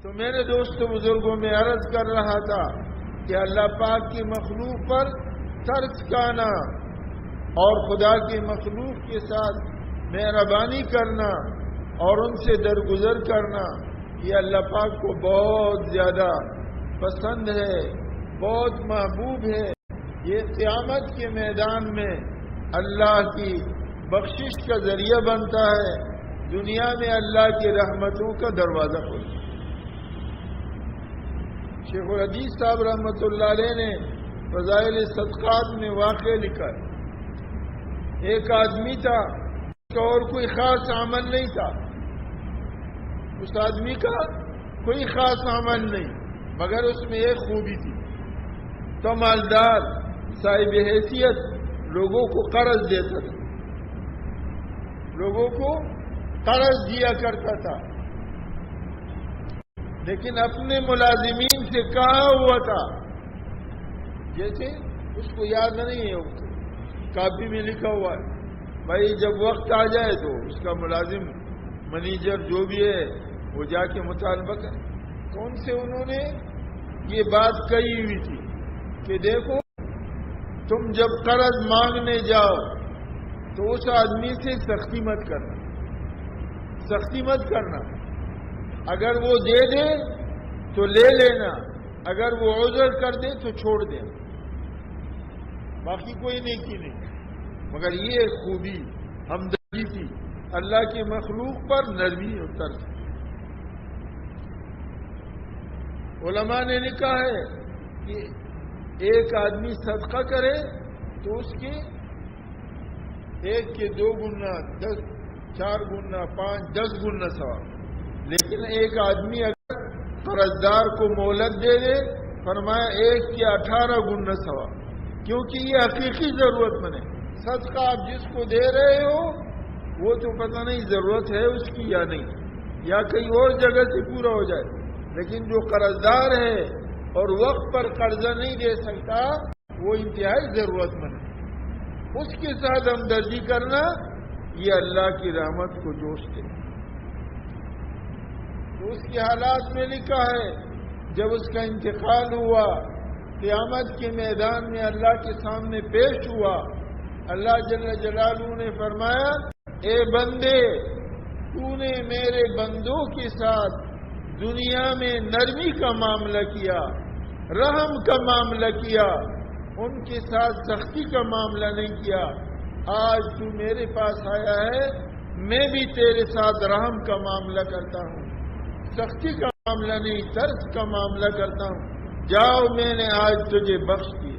تو میرے دوستوں بزرگوں میں عرض کر رہا تھا کہ اللہ پاک کی مخلوق پر ترس کھانا اور خدا کی مخلوق کے ساتھ مہربانی کرنا اور ان سے درگزر کرنا، یہ اللہ پاک کو بہت زیادہ پسند ہے، بہت محبوب ہے۔ یہ قیامت کے میدان میں اللہ کی بخشش کا ذریعہ بنتا ہے، دنیا میں اللہ کی رحمتوں کا دروازہ کھولتا ہے۔ شیخ الحدیث صاحب رحمۃ اللہ علیہ نے فضائل صدقات میں واقعہ لکھا ہے۔ ایک آدمی تھا، اس کا اور کوئی خاص عمل نہیں تھا، اس آدمی کا کوئی خاص عمل نہیں، مگر اس میں ایک خوبی تھی، تو مالدار صاحب حیثیت لوگوں کو قرض دیتا تھا، لوگوں کو قرض دیا کرتا تھا، لیکن اپنے ملازمین سے کہا ہوا تھا، جیسے اس کو یاد نہیں ہے، کاپی میں لکھا ہوا ہے، بھائی جب وقت آ جائے تو اس کا ملازم منیجر جو بھی ہے وہ جا کے مطالبہ کرے۔ تو ان سے انہوں نے یہ بات کہی ہوئی تھی کہ دیکھو تم جب قرض مانگنے جاؤ تو اس آدمی سے سختی مت کرنا، سختی مت کرنا، اگر وہ دے دے تو لے لینا، اگر وہ عذر کر دے تو چھوڑ دینا، باقی کوئی نیکی نہیں۔ مگر یہ خوبی ہمدردی تھی، اللہ کی مخلوق پر نرمی اتر۔ علماء نے لکھا ہے کہ ایک آدمی صدقہ کرے تو اس کے ایک کے 2 گنا، 10، 4 گنا، 5، 10 گنا ثواب، لیکن ایک آدمی اگر قرضدار کو مہلت دے دے، فرمایا 1 کے 18 گنا ثواب، کیونکہ یہ حقیقی ضرورت مند ہے۔ صدقہ آپ جس کو دے رہے ہو وہ تو پتہ نہیں ضرورت ہے اس کی یا نہیں، یا کہیں اور جگہ سے پورا ہو جائے، لیکن جو قرضدار ہے اور وقت پر قرضہ نہیں دے سکتا وہ انتہائی ضرورت مند ہے، اس کے ساتھ ہمدردی کرنا یہ اللہ کی رحمت کو جوشتے ہیں۔ تو اس کے حالات میں لکھا ہے جب اس کا انتقال ہوا، قیامت کے میدان میں اللہ کے سامنے پیش ہوا، اللہ جل جلالہ نے فرمایا اے بندے، تو نے میرے بندوں کے ساتھ دنیا میں نرمی کا معاملہ کیا، رحم کا معاملہ کیا، ان کے ساتھ سختی کا معاملہ نہیں کیا، آج تو میرے پاس آیا ہے، میں بھی تیرے ساتھ رحم کا معاملہ کرتا ہوں، سختی کا معاملہ نہیں، ترس کا معاملہ کرتا ہوں، جاؤ میں نے آج تجھے بخش دیا۔